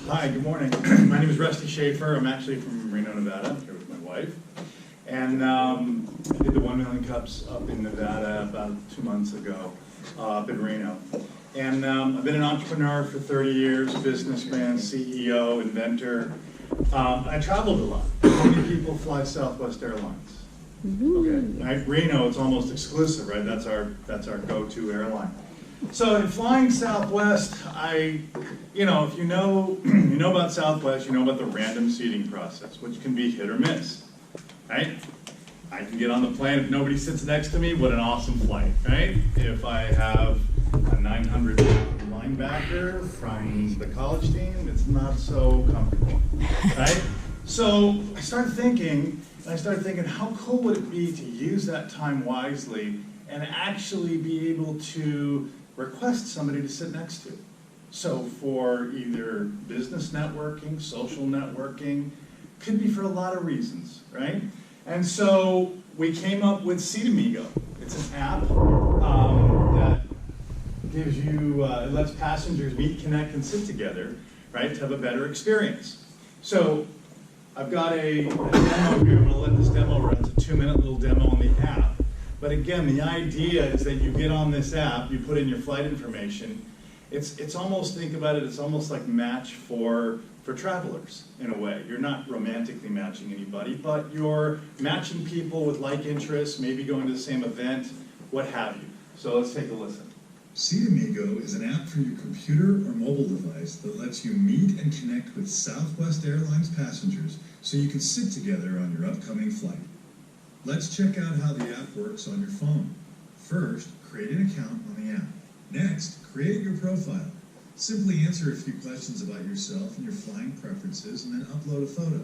Hi, good morning. My name is Rusty Schaefer. I'm actually from Reno, Nevada. I'm here with my wife. And I did the 1 million cups up in Nevada about 2 months ago, up in Reno. And I've been an entrepreneur for 30 years, businessman, CEO, inventor. I traveled a lot. How many people fly Southwest Airlines? Okay, Reno, it's almost exclusive, right? That's our go-to airline. So in flying Southwest, if you know about Southwest, you know about the random seating process, which can be hit or miss, right? I can get on the plane if nobody sits next to me. What an awesome flight, right? If I have a 900 linebacker from the college team, it's not so comfortable, right? So I started thinking, how cool would it be to use that time wisely and actually be able to request somebody to sit next to. So for either business networking, social networking, could be for a lot of reasons, right? And so we came up with Seatamigo. It's an app that gives you, it lets passengers meet, connect, and sit together, right, to have a better experience. So I've got a demo here. I'm going to let this demo run. It's a 2-minute little demo on the app. But again, the idea is that you get on this app, you put in your flight information. It's almost, think about it, it's almost like Match for travelers in a way. You're not romantically matching anybody, but you're matching people with like interests, maybe going to the same event, what have you. So let's take a listen. Seatamigo is an app for your computer or mobile device that lets you meet and connect with Southwest Airlines passengers so you can sit together on your upcoming flight. Let's check out how the app works on your phone. First, create an account on the app. Next, create your profile. Simply answer a few questions about yourself and your flying preferences, and then upload a photo.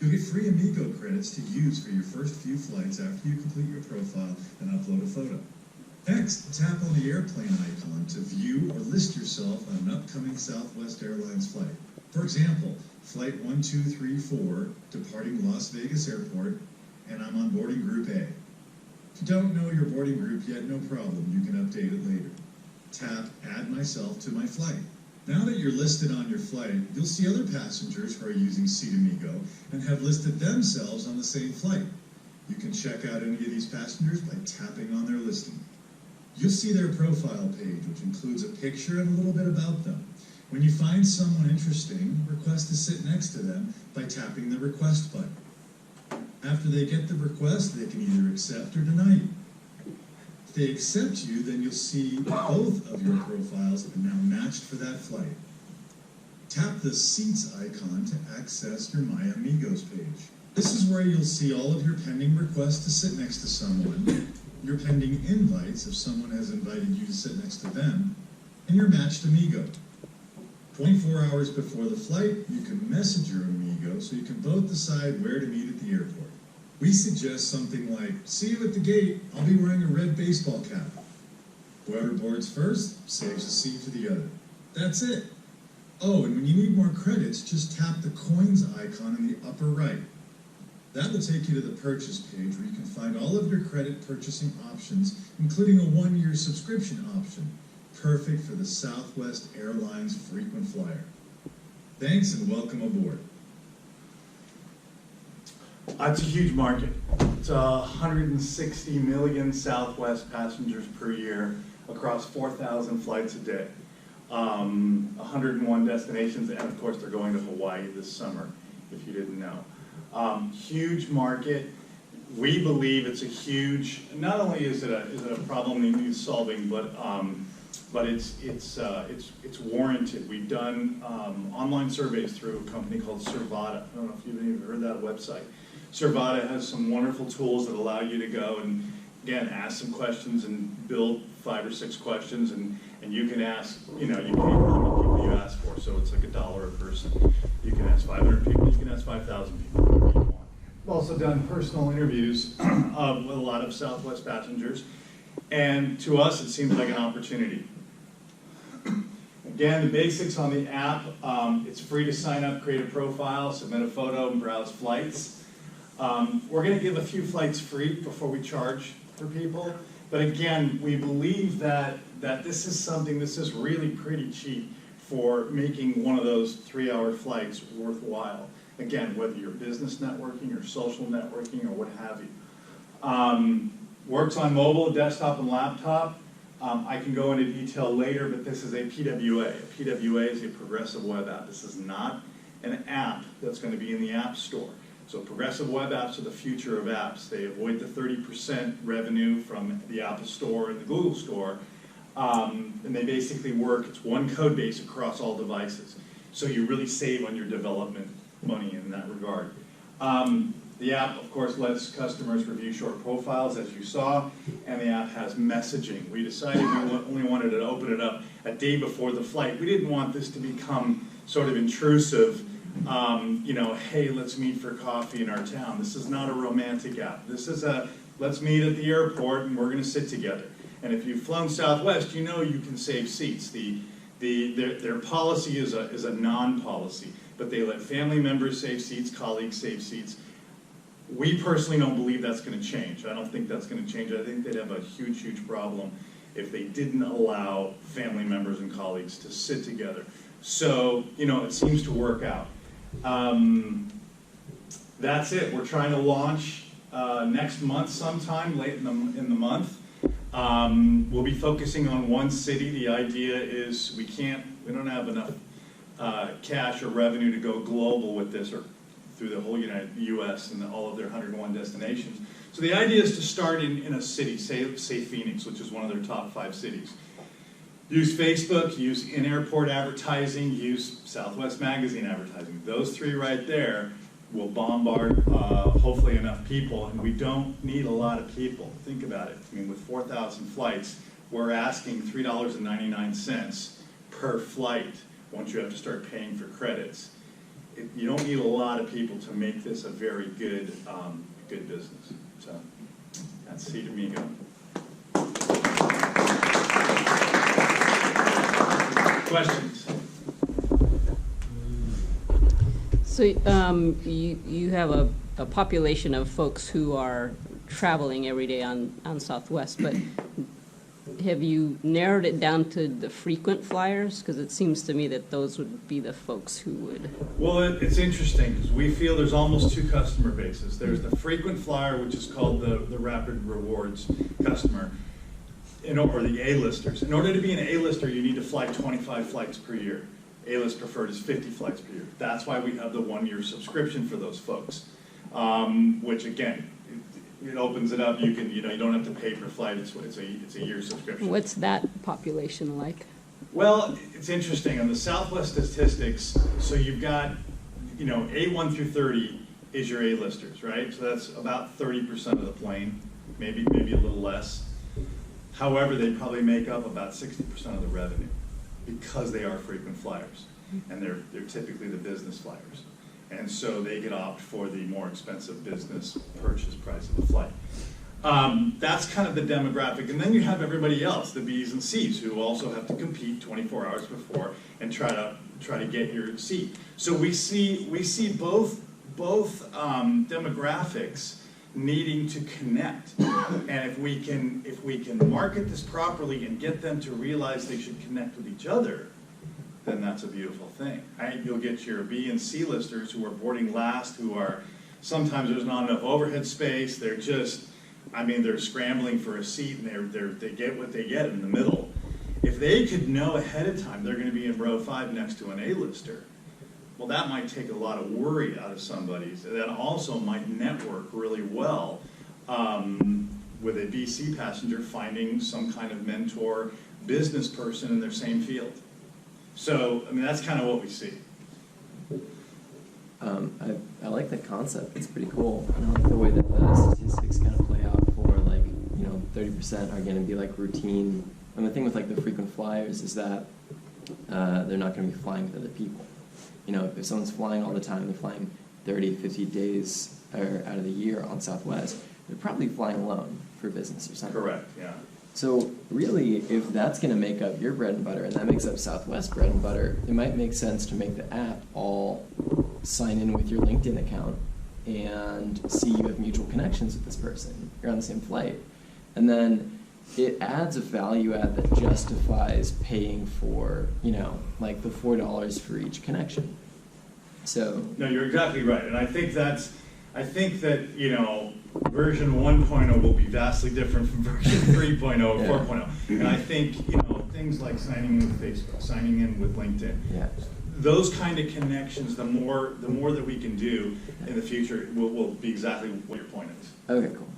You'll get free Amigo credits to use for your first few flights after you complete your profile and upload a photo. Next, tap on the airplane icon to view or list yourself on an upcoming Southwest Airlines flight. For example, Flight 1234, departing Las Vegas Airport, and I'm on boarding group A. If you don't know your boarding group yet, no problem, you can update it later. Tap Add Myself to My Flight. Now that you're listed on your flight, you'll see other passengers who are using Seatamigo and have listed themselves on the same flight. You can check out any of these passengers by tapping on their listing. You'll see their profile page, which includes a picture and a little bit about them. When you find someone interesting, request to sit next to them by tapping the request button. After they get the request, they can either accept or deny you. If they accept you, then you'll see both of your profiles are now matched for that flight. Tap the Seats icon to access your My Amigos page. This is where you'll see all of your pending requests to sit next to someone, your pending invites if someone has invited you to sit next to them, and your matched Amigo. 24 hours before the flight, you can message your Amigo so you can both decide where to meet at the airport. We suggest something like, see you at the gate, I'll be wearing a red baseball cap. Whoever boards first saves a seat to the other. That's it. Oh, and when you need more credits, just tap the coins icon in the upper right. That will take you to the purchase page where you can find all of your credit purchasing options, including a 1-year subscription option. Perfect for the Southwest Airlines frequent flyer. Thanks and welcome aboard. It's a huge market. It's 160 million Southwest passengers per year across 4,000 flights a day. 101 destinations, and of course they're going to Hawaii this summer, if you didn't know. Huge market. We believe it's a huge, not only is it a problem that needs solving, but it's warranted. We've done online surveys through a company called Servata. I don't know if you've even heard that website. Servata has some wonderful tools that allow you to go and, again, ask some questions and build 5 or 6 questions, and you can ask, you pay for how many people you ask for, so it's like $1 a person. You can ask 500 people, you can ask 5,000 people, whatever you want. We've also done personal interviews with a lot of Southwest passengers, and to us it seems like an opportunity. Again, the basics on the app, it's free to sign up, create a profile, submit a photo, and browse flights. We're going to give a few flights free before we charge for people, but again, we believe that this is really pretty cheap for making one of those 3-hour flights worthwhile. Again, whether you're business networking or social networking or what have you. Works on mobile, desktop, and laptop. I can go into detail later, but this is a PWA. A PWA is a progressive web app. This is not an app that's going to be in the App Store. So progressive web apps are the future of apps. They avoid the 30% revenue from the Apple Store and the Google Store. And they basically work, it's one code base across all devices. So you really save on your development money in that regard. The app, of course, lets customers review short profiles, as you saw, and the app has messaging. We decided we only wanted to open it up a day before the flight. We didn't want this to become sort of intrusive, hey, let's meet for coffee in our town. This is not a romantic app. This is a, let's meet at the airport and we're going to sit together. And if you've flown Southwest, you know you can save seats. Their policy is a non-policy, but they let family members save seats, colleagues save seats. We personally don't believe that's going to change. I don't think that's going to change. I think they'd have a huge, huge problem if they didn't allow family members and colleagues to sit together. So, it seems to work out. That's it. We're trying to launch next month sometime, late in the month. We'll be focusing on one city. The idea is we don't have enough cash or revenue to go global with this or through the whole U.S. and all of their 101 destinations. So the idea is to start in a city, say Phoenix, which is one of their top 5 cities. Use Facebook, use in-airport advertising, use Southwest Magazine advertising. Those 3 right there will bombard hopefully enough people, and we don't need a lot of people. Think about it. I mean, with 4,000 flights, we're asking $3.99 per flight once you have to start paying for credits. You don't need a lot of people to make this a very good business. So that's Amigo. Questions? So you have a population of folks who are traveling every day on Southwest, but have you narrowed it down to the frequent flyers? Because it seems to me that those would be the folks who would. Well, it's interesting because we feel there's almost 2 customer bases. There's the frequent flyer, which is called the Rapid Rewards customer, or the A-listers. In order to be an A-lister, you need to fly 25 flights per year. A-list preferred is 50 flights per year. That's why we have the 1-year subscription for those folks, which again, it opens it up. You can, you don't have to pay per flight. It's a year subscription. What's that population like? Well, it's interesting on the Southwest statistics. So you've got, A1 through 30 is your A-listers, right? So that's about 30% of the plane, maybe a little less. However, they probably make up about 60% of the revenue because they are frequent flyers, and they're typically the business flyers. And so they could opt for the more expensive business purchase price of the flight. That's kind of the demographic. And then you have everybody else, the B's and C's, who also have to compete 24 hours before and try to get your seat. So we see both demographics needing to connect. And if we can market this properly and get them to realize they should connect with each other, then that's a beautiful thing, right? You'll get your B and C listers who are boarding last, who are, sometimes there's not enough overhead space, they're just, they're scrambling for a seat and they get what they get in the middle. If they could know ahead of time they're gonna be in row 5 next to an A-lister, well, that might take a lot of worry out of somebody. That also might network really well with a BC passenger finding some kind of mentor business person in their same field. So, that's kind of what we see. I like that concept. It's pretty cool. And I like the way that the statistics kind of play out for 30% are going to be routine. And the thing with the frequent flyers is that they're not going to be flying with other people. If someone's flying all the time, they're flying 30, 50 days out of the year on Southwest, they're probably flying alone for business or something. Correct, yeah. So really, if that's going to make up your bread and butter, and that makes up Southwest bread and butter, it might make sense to make the app all sign in with your LinkedIn account and see you have mutual connections with this person. You're on the same flight. And then it adds a value add that justifies paying for, like the $4 for each connection. So. No, you're exactly right, and I think that, version 1.0 will be vastly different from version 3.0 or Yeah. 4.0. And I think, things like signing in with Facebook, signing in with LinkedIn, Yeah. those kind of connections, the more that we can do in the future will be exactly what your point is. Okay, cool.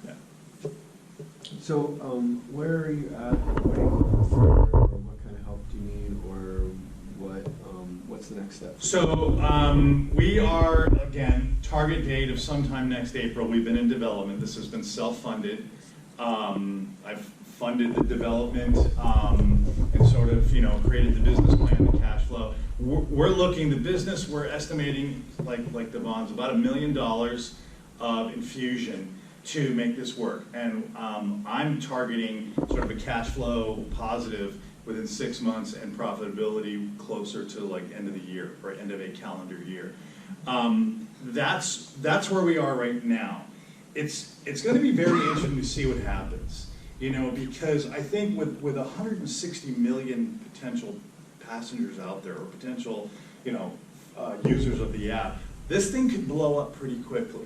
Yeah. So, where are you at? What are you looking for? Or what kind of help do you need? Or what's the next step? So we are, again, target date of sometime next April. We've been in development. This has been self-funded. I've funded the development and sort of, created the business plan, the cash flow. We're looking, the business, we're estimating, like the bonds, about $1 million of infusion to make this work. And I'm targeting sort of a cash flow positive within 6 months and profitability closer to like end of the year or end of a calendar year. That's where we are right now. It's going to be very interesting to see what happens, because I think with 160 million potential passengers out there or potential, users of the app, this thing could blow up pretty quickly.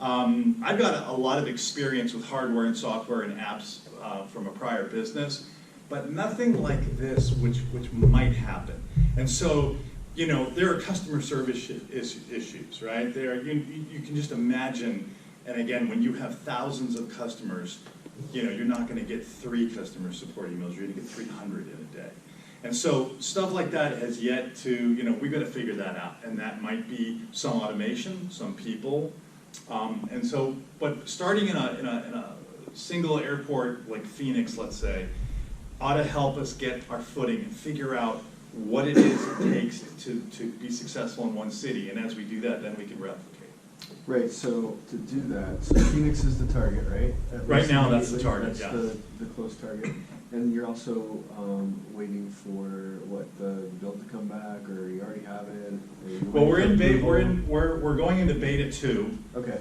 I've got a lot of experience with hardware and software and apps from a prior business, but nothing like this, which might happen. And so, there are customer service issues, right? You can just imagine, and again, when you have thousands of customers, you're not going to get 3 customer support emails, you're going to get 300 in a day. And so stuff like that has yet to, we've got to figure that out. And that might be some automation, some people. And so, but starting in a single airport like Phoenix, let's say, ought to help us get our footing and figure out what it is it takes to be successful in one city. And as we do that, then we can replicate. Right, so to do that, so Phoenix is the target, right? At Right least now, that's the immediately, target, yeah. That's the close target. And you're also waiting for the build to come back, or you already have it? Or you Well, we're in waiting for beta. approval? We're going into beta 2 Okay.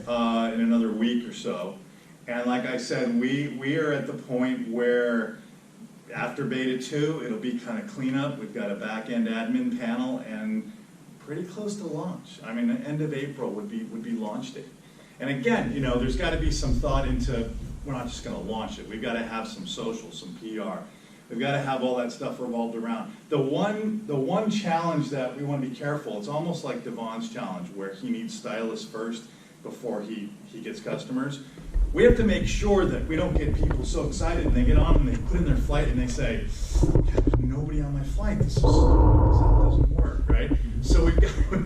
in another week or so. And like I said, we are at the point where after beta 2, it'll be kind of cleanup. We've got a back-end admin panel and pretty close to launch. I mean, the end of April would be launch date. And again, there's got to be some thought into, we're not just going to launch it. We've got to have some social, some PR. We've got to have all that stuff revolved around. The one challenge that we want to be careful, it's almost like Devon's challenge, where he needs stylists first before he gets customers. We have to make sure that we don't get people so excited and they get on and they put in their flight and they say, there's nobody on my flight, this doesn't work, right? So we've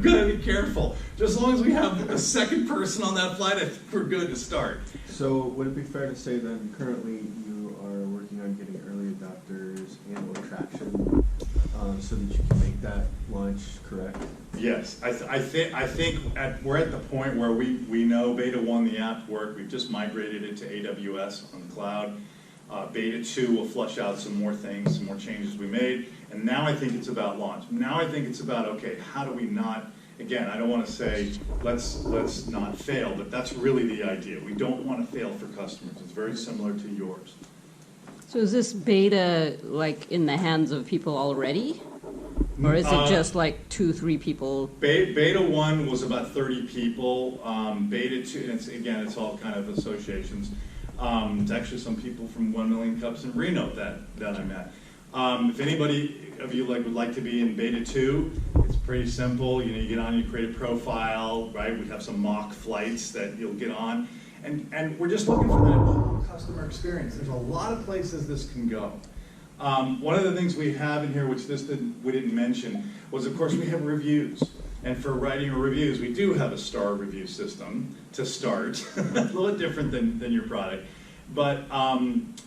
got to be careful. Just as long as we have a second person on that flight, I think we're good to start. So would it be fair to say then currently you are working on getting early adopters and or traction so that you can make that launch correct? Yes, I think we're at the point where we know beta 1, the app worked. We've just migrated it to AWS on the cloud. Beta 2 will flush out some more things, some more changes we made. And now I think it's about launch. Now I think it's about, okay, how do we not, again, I don't want to say let's not fail, but that's really the idea. We don't want to fail for customers. It's very similar to yours. So is this beta like in the hands of people already? Or is it just like 2-3 people? Beta 1 was about 30 people. Beta 2, and it's all kind of associations. It's actually some people from 1 Million Cups in Reno that I met. If anybody of you would like to be in beta 2, it's pretty simple. You get on, you create a profile, right? We have some mock flights that you'll get on. And we're just looking for that whole customer experience. There's a lot of places this can go. One of the things we have in here, which we didn't mention, was of course we have reviews. And for writing reviews, we do have a star review system to start. A little different than your product. But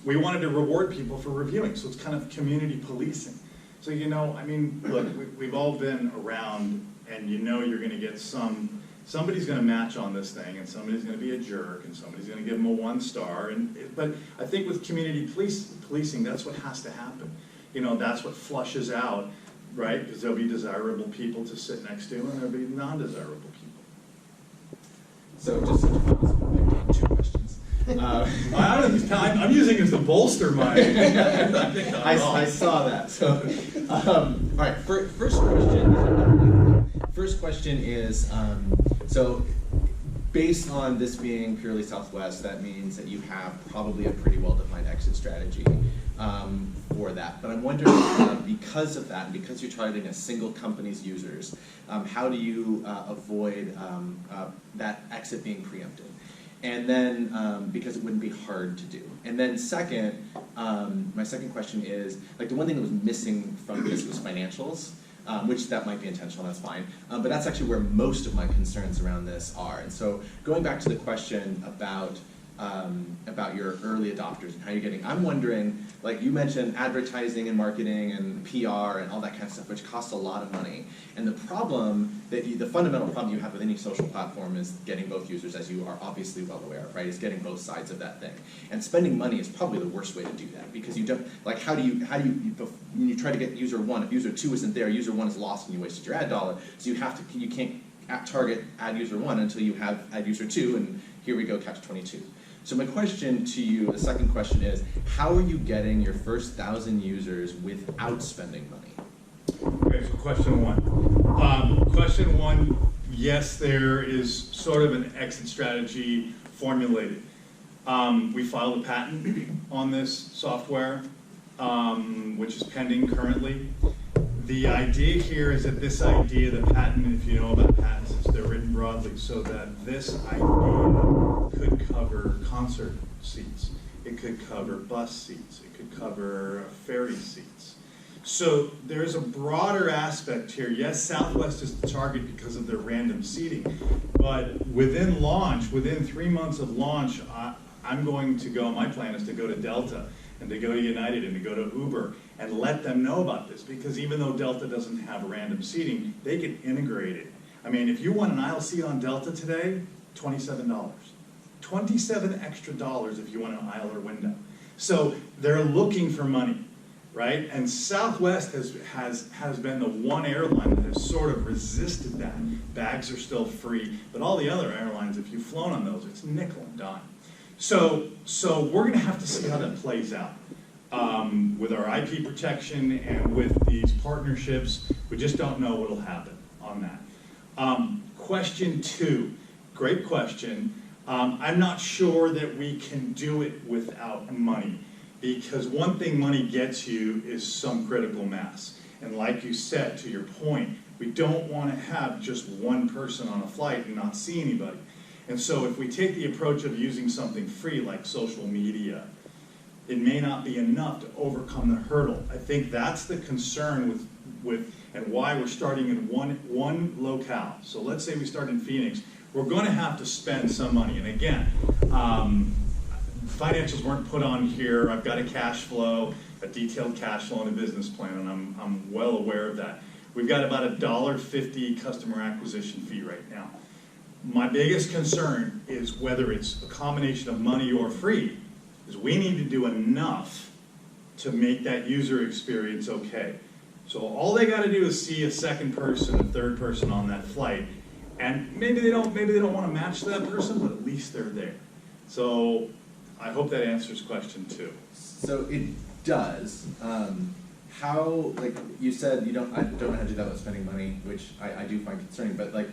we wanted to reward people for reviewing, so it's kind of community policing. So look, we've all been around, and you're going to get somebody's going to match on this thing, and somebody's going to be a jerk, and somebody's going to give them a 1 star. But I think with community policing, that's what has to happen. That's what flushes out, right? Because there'll be desirable people to sit next to, and there'll be non-desirable people. So just to define this, 2 questions. I don't think I'm using it to bolster my. I saw that. So, all right. First question. First question is so. Based on this being purely Southwest, that means that you have probably a pretty well-defined exit strategy for that. But I'm wondering, because of that, and because you're targeting a single company's users, how do you avoid that exit being preempted? And then, because it wouldn't be hard to do. And then second, my second question is, like the one thing that was missing from this was financials. Which that might be intentional, that's fine. But that's actually where most of my concerns around this are. And so going back to the question about your early adopters and how you're getting, I'm wondering, like you mentioned advertising and marketing and PR and all that kind of stuff, which costs a lot of money. And the problem, the fundamental problem you have with any social platform is getting both users, as you are obviously well aware of, right? Is getting both sides of that thing. And spending money is probably the worst way to do that, because you don't, like how do you when you try to get user one, if user two isn't there, user one is lost and you wasted your ad dollar. So you can't target ad user one until you have ad user two, and here we go, catch 22. So my question to you, the second question is, how are you getting your first 1,000 users without spending money? Okay, so question one. Question one, yes, there is sort of an exit strategy formulated. We filed a patent on this software, which is pending currently. The idea here is that this idea, the patent, if you know about patents, they're written broadly so that this idea could cover concert seats, it could cover bus seats, it could cover ferry seats. So there's a broader aspect here. Yes, Southwest is the target because of their random seating, but within launch, within 3 months of launch, I'm going to go, my plan is to go to Delta and to go to United and to go to Uber and let them know about this, because even though Delta doesn't have random seating, they can integrate it. I mean, if you want an aisle seat on Delta today, $27. $27 extra if you want an aisle or window. So they're looking for money, right? And Southwest has been the one airline that has sort of resisted that. Bags are still free, but all the other airlines, if you've flown on those, it's nickel and dime. So we're going to have to see how that plays out. With our IP protection and with these partnerships, we just don't know what will happen on that. Question two, great question. I'm not sure that we can do it without money, because one thing money gets you is some critical mass. And like you said, to your point, we don't want to have just one person on a flight and not see anybody. And so if we take the approach of using something free like social media, it may not be enough to overcome the hurdle. I think that's the concern with and why we're starting in one locale. So let's say we start in Phoenix. We're going to have to spend some money. And again, financials weren't put on here. I've got a cash flow, a detailed cash flow and a business plan, and I'm well aware of that. We've got about $1.50 customer acquisition fee right now. My biggest concern is whether it's a combination of money or free, is we need to do enough to make that user experience okay. So all they got to do is see a second person, a third person on that flight, and maybe they don't want to match that person, but at least they're there. So I hope that answers question two. So it does. How, like you said, I don't know how to do that without spending money, which I do find concerning. But like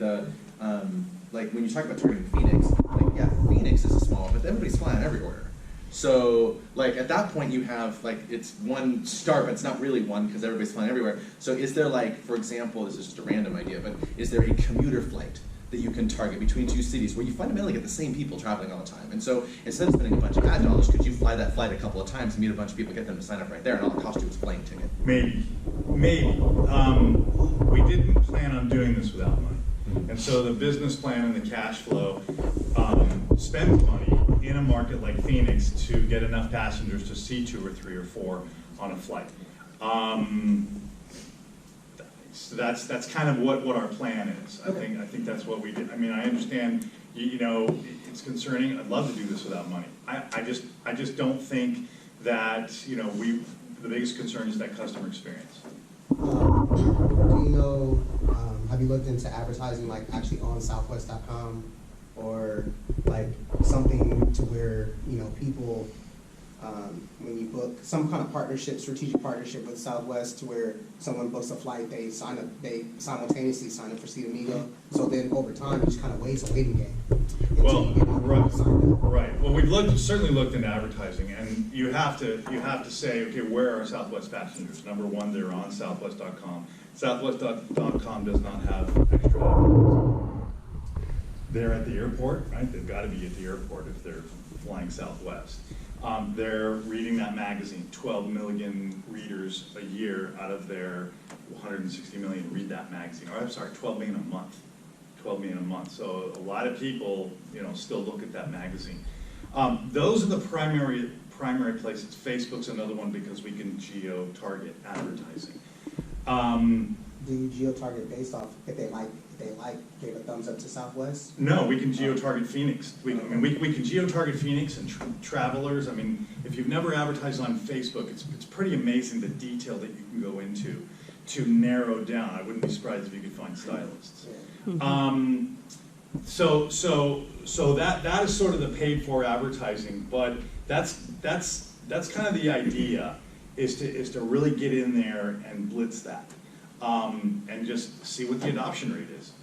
like when you talk about targeting Phoenix, like yeah, Phoenix is small, but everybody's flying everywhere. So like at that point you have like it's one start, but it's not really one because everybody's flying everywhere. So is there like, for example, this is just a random idea, but is there a commuter flight that you can target between two cities where you fundamentally get the same people traveling all the time? And so instead of spending a bunch of ad dollars, could you fly that flight a couple of times, meet a bunch of people, get them to sign up right there, and all it costs you is a plane ticket? Maybe. We didn't plan on doing this without money. And so the business plan and the cash flow spends money in a market like Phoenix to get enough passengers to see 2 or 3 or 4 on a flight. So that's kind of what our plan is. Okay. I think that's what we did. I mean, I understand, it's concerning. I'd love to do this without money. I just don't think that, the biggest concern is that customer experience. Do you know, have you looked into advertising like actually on Southwest.com or like something to where, people, when you book some kind of partnership, strategic partnership with Southwest, to where someone books a flight, they simultaneously sign up for Amigo. So then over time, it just kind of waits a waiting game. Well, until you get more right, people signed up. right. Well, certainly looked into advertising, and you have to say, okay, where are Southwest passengers? Number one, they're on Southwest.com. Southwest.com does not have extra advertising. They're at the airport, right? They've got to be at the airport if they're flying Southwest. They're reading that magazine. 12 million readers a year out of their 160 million read that magazine. Or I'm sorry, 12 million a month. 12 million a month. So a lot of people, still look at that magazine. Those are the primary places. Facebook's another one because we can geo-target advertising. Do you geo-target based off if they gave a thumbs up to Southwest? No, we can geo-target Phoenix. We can geo-target Phoenix and travelers. I mean, if you've never advertised on Facebook, it's pretty amazing the detail that you can go into to narrow down. I wouldn't be surprised if you could find stylists. So that is sort of the paid-for advertising, but that's kind of the idea, is to really get in there and blitz that, and just see what the adoption rate is.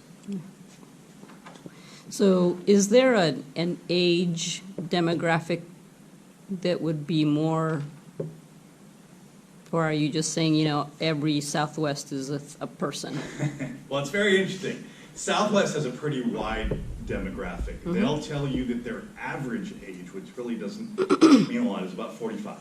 So is there an age demographic that would be more, or are you just saying, every Southwest is a person? Well, it's very interesting. Southwest has a pretty wide demographic. They'll tell you that their average age, which really doesn't mean a lot, is about 45.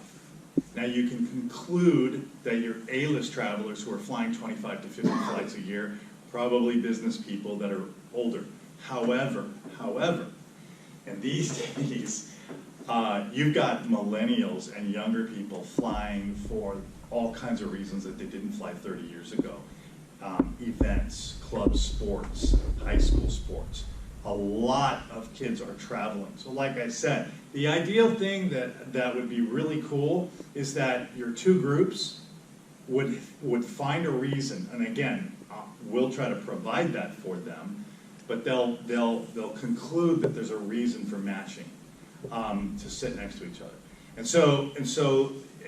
Now you can conclude that your A-list travelers who are flying 25 to 50 flights a year, probably business people that are older. However, and these days, you've got millennials and younger people flying for all kinds of reasons that they didn't fly 30 years ago. Events, club sports, high school sports. A lot of kids are traveling. So like I said, the ideal thing that would be really cool is that your two groups would find a reason, and again, we'll try to provide that for them, but they'll conclude that there's a reason for matching to sit next to each other. And so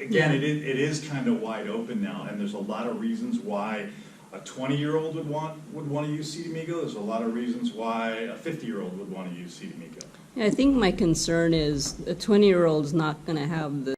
again, it is kind of wide open now, and there's a lot of reasons why a 20-year-old would want to use seatamigo. There's a lot of reasons why a 50-year-old would want to use seatamigo. I think my concern is a 20-year-old's not going to have the